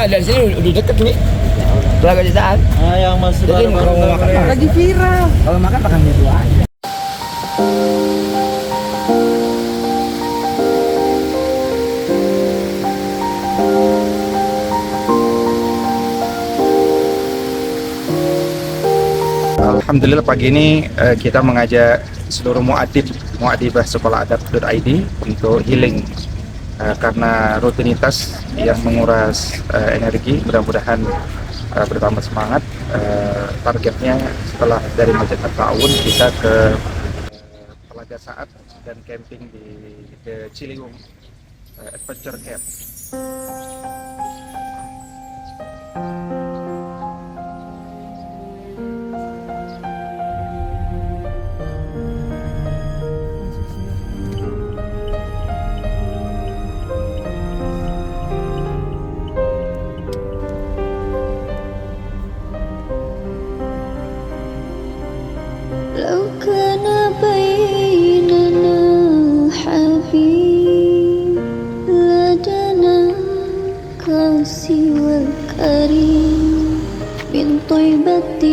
dari sini udah deket nih. Telaga Cisaan. Yang masih Jadi kalau mau makan Lagi viral. kalau makan makan gitu aja. Alhamdulillah pagi ini kita mengajak seluruh muadibah sekolah adab.id untuk healing karena rutinitas yang menguras energi. Mudah-mudahan bertambah semangat. Targetnya setelah dari Masjid At-Ta'awun kita ke Telaga Saat dan camping di Ciliwung Adventure Camp. لو كان بيننا حبيب لدنا كسوى الكريم من طيبة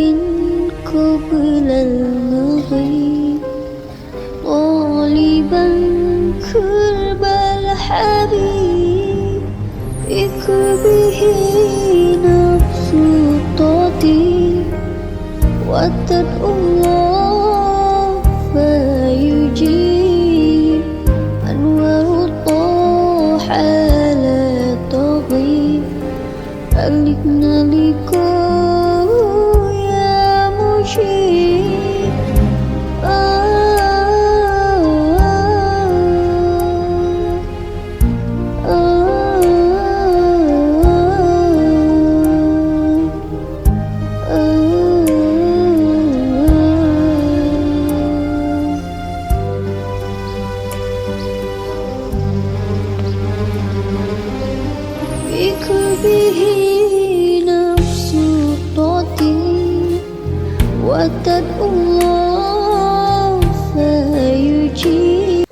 قبل المغيب طالبا قرب الحبيب به نفس تطيب وتدعو الله فيجيب أنوار طاح لا تغيب بلغنا لكم يا مجيب به نفس تطيب وتدعو الله فيجيب.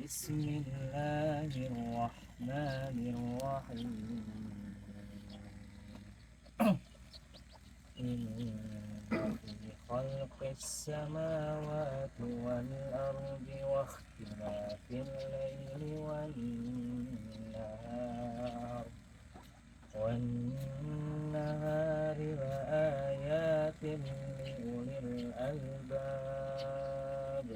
بسم الله الرحمن الرحيم إن في خلق السماوات والأرض واختلاف الليل والنهار لآيات لأولي الألباب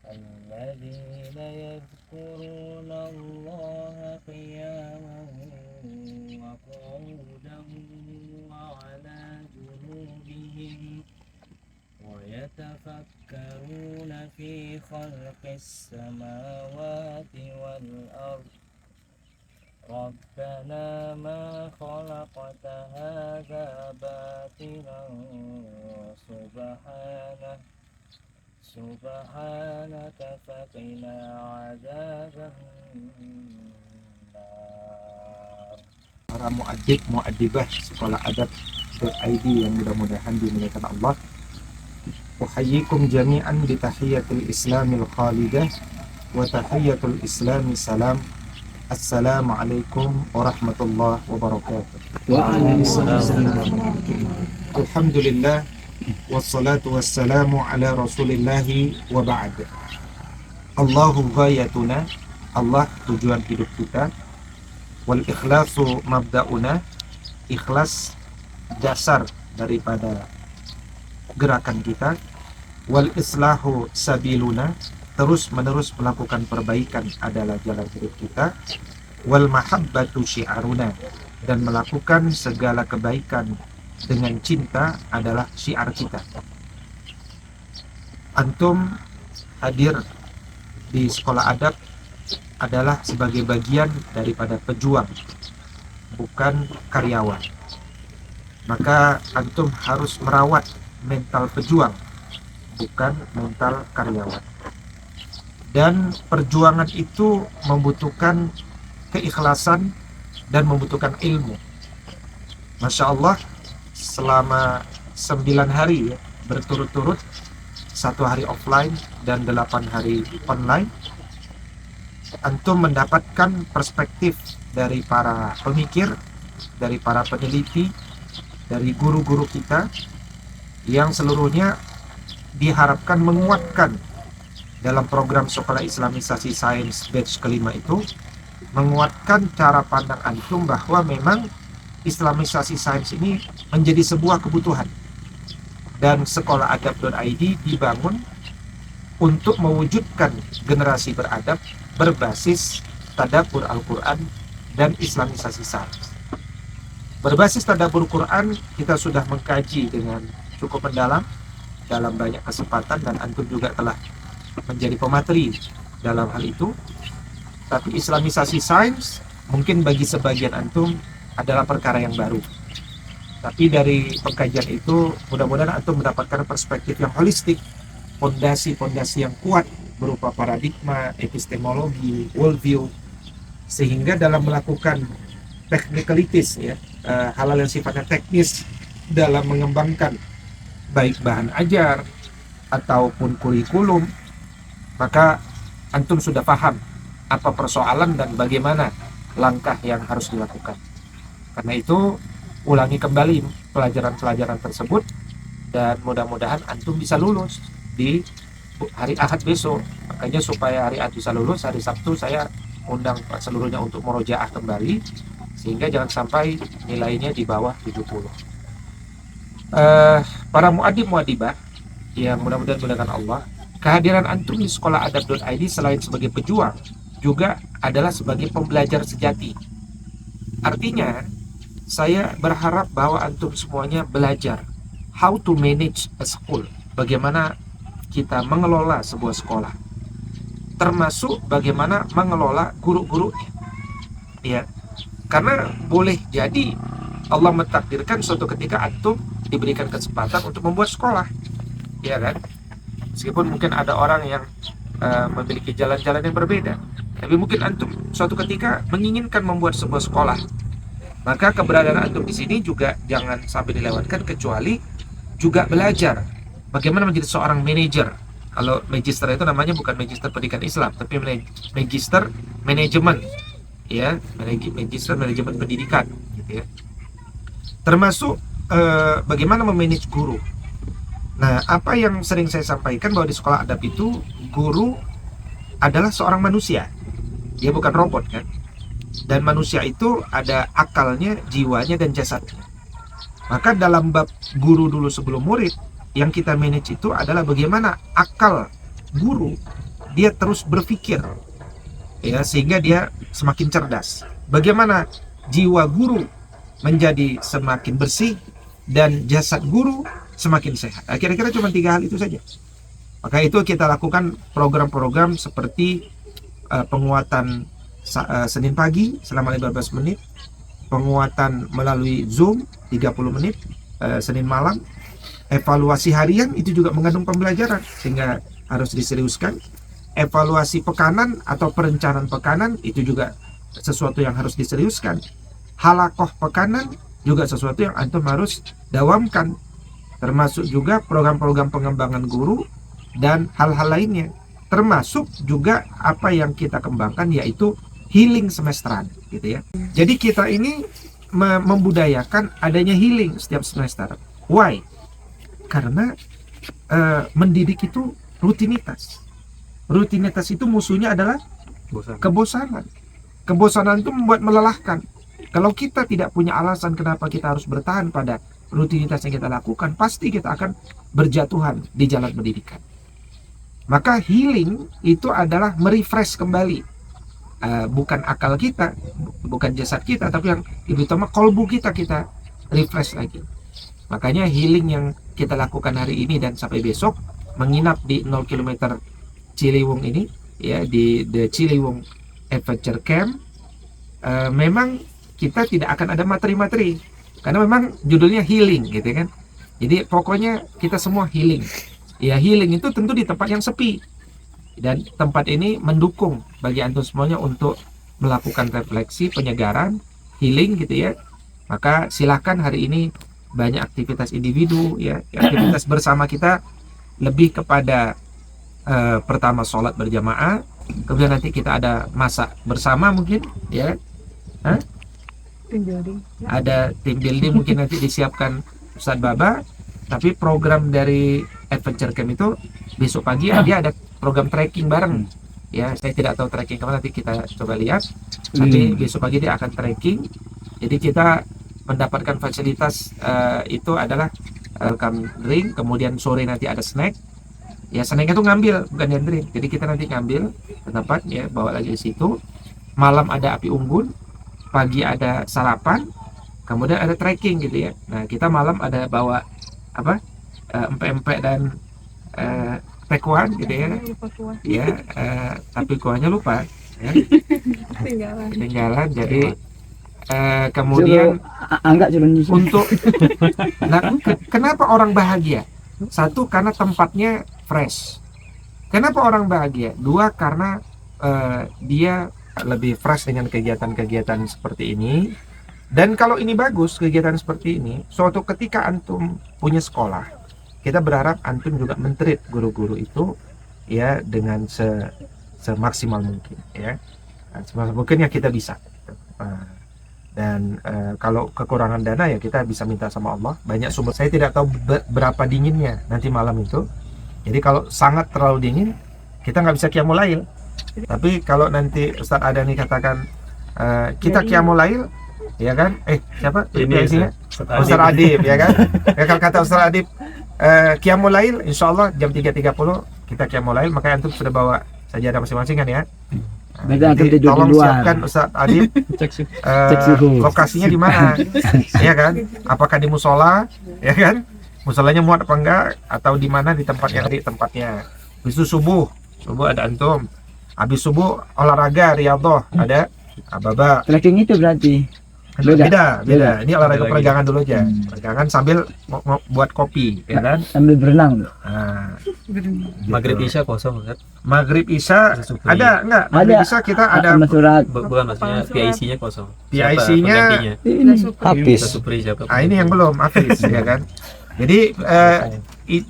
الذين يذكرون الله قياما وقعودا وعلى جنوبهم ويتفكرون في خلق السماوات والأرض ربنا ما خلقت هذا باطلا سبحانك فقنا عذاب النار. Para muadibah sekolah adab.id yang mudah-mudahan dimuliakan Allah. Uhayyikum jami'an bi tahiyyatil islamil khalidah wa tahiyyatul islami salam. Assalamualaikum warahmatullahi wabarakatuh. Waalaikumsalam. Alhamdulillah wassalatu wassalamu ala rasulillahi wa ba'd. Allahu ghayatuna, Allah tujuan hidup kita. Wal ikhlasu mabda'una, ikhlas dasar daripada gerakan kita. Wal islahu sabiluna, terus menerus melakukan perbaikan adalah jalan hidup kita. Wal mahabbatu syiaruna, dan melakukan segala kebaikan dengan cinta adalah syiar kita. Antum hadir di sekolah adab adalah sebagai bagian daripada pejuang, bukan karyawan. Maka antum harus merawat mental pejuang, bukan mental karyawan. Dan perjuangan itu membutuhkan keikhlasan dan membutuhkan ilmu. Masya Allah, selama 9 hari ya, berturut-turut, 1 hari offline dan 8 hari online, antum mendapatkan perspektif dari para pemikir, dari para peneliti, dari guru-guru kita yang seluruhnya diharapkan menguatkan dalam program Sekolah Islamisasi Sains batch kelima itu, menguatkan cara pandang antum bahwa memang Islamisasi sains ini menjadi sebuah kebutuhan, dan Sekolah Adab.id dibangun untuk mewujudkan generasi beradab berbasis tadabbur Al-Quran dan Islamisasi sains. Berbasis tadabbur Quran, kita sudah mengkaji dengan cukup mendalam dalam banyak kesempatan, dan antum juga telah menjadi pemateri dalam hal itu. Tapi Islamisasi sains mungkin bagi sebagian antum adalah perkara yang baru. Tapi dari pengkajian itu mudah-mudahan antum mendapatkan perspektif yang holistik, fondasi-fondasi yang kuat berupa paradigma, epistemologi, worldview, sehingga dalam melakukan technicalities ya, hal-hal yang sifatnya teknis dalam mengembangkan baik bahan ajar ataupun kurikulum, maka antum sudah paham apa persoalan dan bagaimana langkah yang harus dilakukan. Karena itu, ulangi kembali pelajaran-pelajaran tersebut, dan mudah-mudahan antum bisa lulus di hari Ahad besok. Makanya supaya hari Ahad bisa lulus, hari Sabtu saya undang seluruhnya untuk murojaah kembali, sehingga jangan sampai nilainya di bawah 70. Para muadib-muadibah yang mudah-mudahan dimuliakan Allah, kehadiran antum di Sekolah Adab.id selain sebagai pejuang, juga adalah sebagai pembelajar sejati. Artinya, saya berharap bahwa antum semuanya belajar how to manage a school, bagaimana kita mengelola sebuah sekolah, termasuk bagaimana mengelola guru-gurunya. Ya, karena boleh jadi Allah mentakdirkan suatu ketika antum diberikan kesempatan untuk membuat sekolah, ya kan? Meskipun mungkin ada orang yang memiliki jalan-jalan yang berbeda, tapi mungkin antum suatu ketika menginginkan membuat sebuah sekolah, maka keberadaan antum di sini juga jangan sampai dilewatkan, kecuali juga belajar bagaimana menjadi seorang manajer. Kalau magister itu namanya bukan magister pendidikan Islam, tapi magister manajemen, ya, magister manajemen pendidikan, gitu ya. Termasuk bagaimana memanage guru. Nah, apa yang sering saya sampaikan bahwa di sekolah adab itu guru adalah seorang manusia, dia bukan robot kan. Dan manusia itu ada akalnya, jiwanya, dan jasadnya. Maka dalam bab guru dulu sebelum murid, yang kita manage itu adalah bagaimana akal guru dia terus berpikir, ya, sehingga dia semakin cerdas. Bagaimana jiwa guru menjadi semakin bersih dan jasad guru semakin sehat. Kira-kira cuma 3 hal itu saja. Maka itu kita lakukan program-program seperti penguatan Senin pagi selama 15 menit, penguatan melalui Zoom 30 menit, Senin malam, evaluasi harian itu juga mengandung pembelajaran sehingga harus diseriuskan. Evaluasi pekanan atau perencanaan pekanan itu juga sesuatu yang harus diseriuskan. Halakoh pekanan juga sesuatu yang antum harus dawamkan, termasuk juga program-program pengembangan guru dan hal-hal lainnya, termasuk juga apa yang kita kembangkan yaitu healing semesteran, gitu ya. Jadi kita ini membudayakan adanya healing setiap semester. Why? Karena mendidik itu rutinitas. Rutinitas itu musuhnya adalah kebosanan. Kebosanan itu membuat melelahkan. Kalau kita tidak punya alasan kenapa kita harus bertahan pada rutinitas yang kita lakukan, pasti kita akan berjatuhan di jalan pendidikan. Maka healing itu adalah merefresh kembali, bukan akal kita, bukan jasad kita, tapi yang lebih utama kolbu kita refresh lagi. Makanya healing yang kita lakukan hari ini dan sampai besok, menginap di 0 km Ciliwung ini, ya, di The Ciliwung Adventure Camp, memang kita tidak akan ada materi-materi, karena memang judulnya healing, gitu kan. Jadi pokoknya kita semua healing. Ya, healing itu tentu di tempat yang sepi, dan tempat ini mendukung bagi antum semuanya untuk melakukan refleksi, penyegaran, healing gitu ya, maka silakan hari ini banyak aktivitas individu ya, aktivitas bersama kita lebih kepada pertama sholat berjamaah, kemudian nanti kita ada masak bersama mungkin ya. Ada team building mungkin nanti disiapkan Ustadz Baba. Tapi program dari Adventure Camp itu besok pagi dia ada program trekking bareng ya. Saya tidak tahu trekking kemana, nanti kita coba lihat. Tapi besok pagi dia akan trekking, jadi kita mendapatkan fasilitas itu adalah welcome drink, kemudian sore nanti ada snack ya. Snacknya tuh ngambil, bukan yang drink, jadi kita nanti ngambil ke tempat ya, bawa lagi di situ. Malam ada api unggun, pagi ada sarapan, kemudian ada trekking gitu ya. Nah kita malam ada bawa empek-empek dan pekuan gitu ya. Ya, tapi kuahnya lupa ya. Ketinggalan. Jadi kemudian untuk kenapa orang bahagia? Satu, karena tempatnya fresh. Kenapa orang bahagia? Dua, karena dia lebih fresh dengan kegiatan-kegiatan seperti ini. Dan kalau ini bagus, kegiatan seperti ini, suatu ketika antum punya sekolah, kita berharap antum juga men-treat guru-guru itu ya dengan semaksimal mungkin ya. Semaksimal mungkin ya kita bisa. Dan kalau kekurangan dana ya kita bisa minta sama Allah. Banyak sumber, saya tidak tahu berapa dinginnya nanti malam itu. Jadi kalau sangat terlalu dingin, kita nggak bisa qiyamul lail. Tapi kalau nanti Ustadz Adani katakan kita qiyamul lail, ya kan? Siapa? Ini isinya? Ustadz Adib, ya kan? Ya, kalau kata Ustadz Adib qiyamul lail, insya Allah jam 3.30 kita qiyamul lail. Makanya antum sudah bawa sajadah masing-masing kan ya? Jadi tolong siapkan Ustadz Adib lokasinya di mana, ya kan? Apakah di musola, ya kan? Musolanya muat apa enggak? Atau di mana di tempatnya tadi tempatnya? Habis itu subuh ada antum. Habis subuh olahraga riyadhah ada Baba. Trekking itu berarti Beda. Ini olahraga peregangan dulu aja. Peregangan sambil buat kopi, ya kan? Sambil berenang. Nah, Maghrib Isya kosong kan? Maghrib Isya ada enggak? Ada. Maghrib Isya kita ada surat. Bukan, maksudnya PIC-nya kosong. PIC-nya Ini habis. Supri siapa? ini yang belum Hafiz, ya kan? Jadi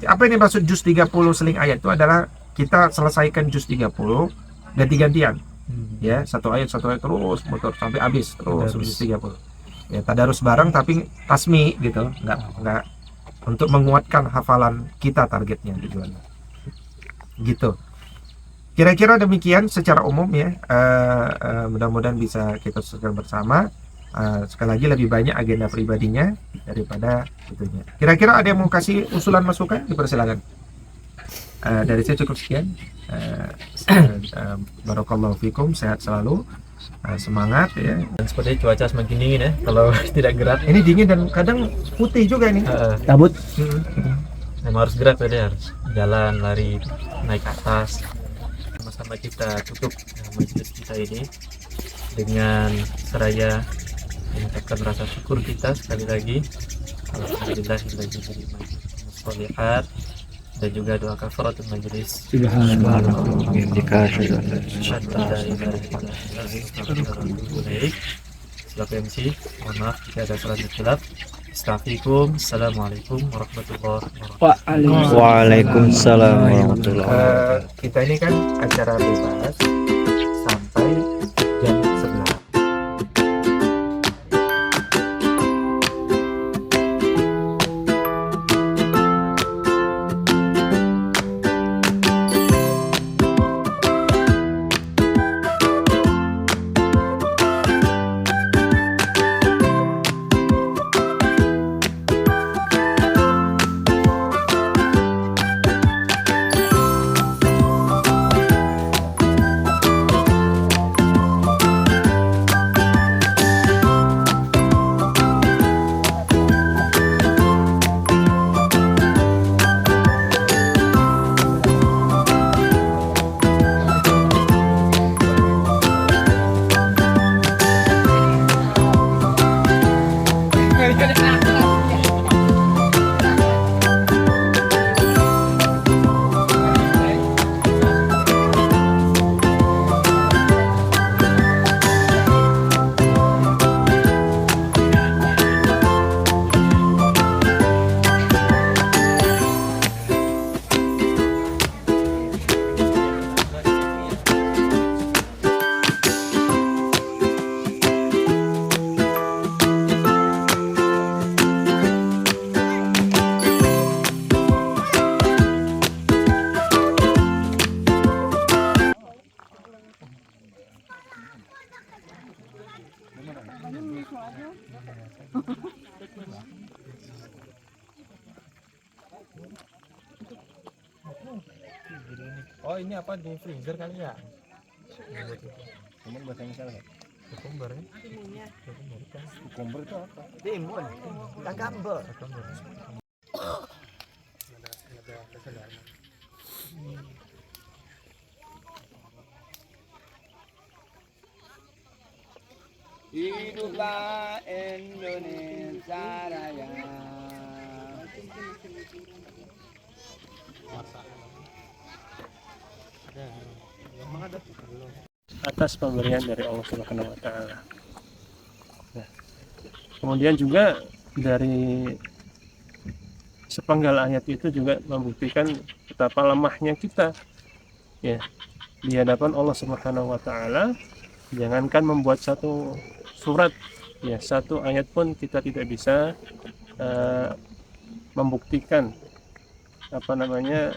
apa yang dimaksud juz 30 seling ayat itu adalah kita selesaikan juz 30 ganti-gantian. Ya, satu ayat terus motor sampai habis terus juz 30. Ya, tadarus bareng tapi tasmi gitu. Enggak untuk menguatkan hafalan kita, targetnya tujuannya. Gitu. Kira-kira demikian secara umum ya. Mudah-mudahan bisa kita selesaikan bersama. Sekali lagi lebih banyak agenda pribadinya daripada itunya. Kira-kira ada yang mau kasih usulan masukan? Dipersilakan. Dari saya cukup sekian. Barakallahu fikum, sehat selalu, semangat ya. Dan seperti cuaca semakin dingin ya, kalau tidak gerak. Ini dingin dan kadang putih juga ini. Kabut. Memang harus gerak tadi, harus jalan, lari, naik ke atas. Sama-sama kita tutup majelis kita ini dengan seraya mengucapkan rasa syukur kita sekali lagi. Alhamdulillah sholihat, dan juga doa kafaratul majelis. Selaku MC, mohon maaf jika ada salah silap. Assalamualaikum warahmatullahi wabarakatuh. Waalaikumsalam warahmatullahi wabarakatuh. Kita ini kan acara bebas sampai jam 11. Oh ini apa di freezer kali ya? Cuman bahasa Indonesia nggak? Kukumber kan? Kukumber kan? Kukumber itu apa? Timun. Kakambel. Kukumber. Hiduplah Indonesia Raya. Atas pemberian dari Allah Subhanahu wa taala. Nah, kemudian juga dari sepenggal ayat itu juga membuktikan betapa lemahnya kita ya di hadapan Allah Subhanahu wa taala. Jangankan membuat satu surat ya, satu ayat pun kita tidak bisa membuktikan apa namanya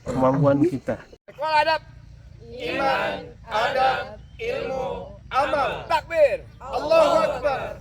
kemampuan kita. Sekolah adab, iman, adab, ilmu, amal, takbir, Allahu Akbar.